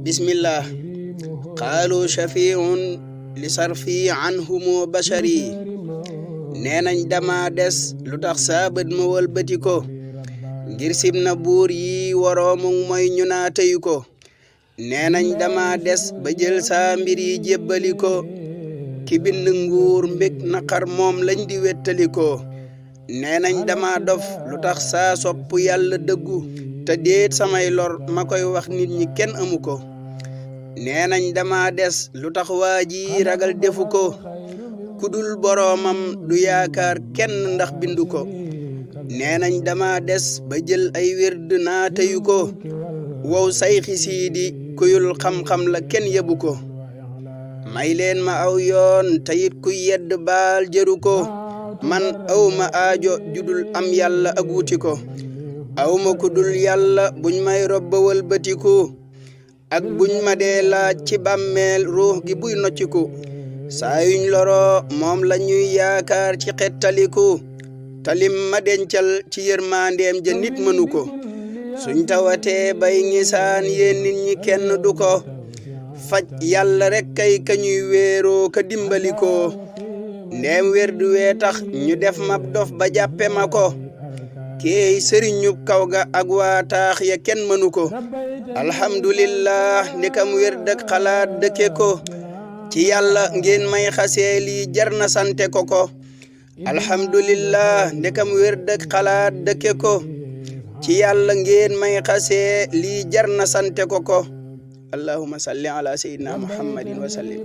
bismillah qaalu shafiun li sarfi anhumu bashari nee nañ dama des lu tax saa bët ma wëlbati ko ngir sib na buur yi waroomu mooy ñu naa tëyu ko nee nañ dama des ba jël saa mbir yi jébbali ko ki bind nguur mbég naqar moom lañ di wettali ko nee nañ dama dof lu tax saa sopp yàlla dëggu te déet samay lor ma koy wax nit ñi kenn amu ko nee nañ dama des lu tax waa ji ragal defu ko kudul boroomam du yaakaar kenn ndax bindu ko nee nañ dama des ba jël ay wird naa teyu ko wow sayxi siidi kuyul xam-xam la kenn yebu ko may leen ma aw yoon tayit ku yedd baal jëru ko man awma aajo judul am yàlla ak wuti ko awma kudul yàlla buñ may robba wëlbatiku ak buñ ma dee laaj ci bàmmeel ruux gi buy nocciku saa yuñ loroo moom la ñuy yaakaar ci xettaliku talim ma dencal ci yërmandeem ja nit mënu ko suñ tawatee bay ngisaan yéen nit ñi kenn du ko faj yàlla rek kay kañuy wéeroo ka dimbali ko ndeem werdu wee tax ñu def mab dof ba jàppe ma ko kéey sëriñub kaw ga ak waa taax ya kenn mënu ko alhamdulillah ndekam werd ak xalaat dëkke ko ci yàlla ngeen may xasee lii jar na sante ko ko alhamdulillah ndekam werd ak xalaat dëkke ko ci yàlla ngeen may xasee lii jar na sante ko ko allahumma salli ala sayyidina muhammadin wa sallim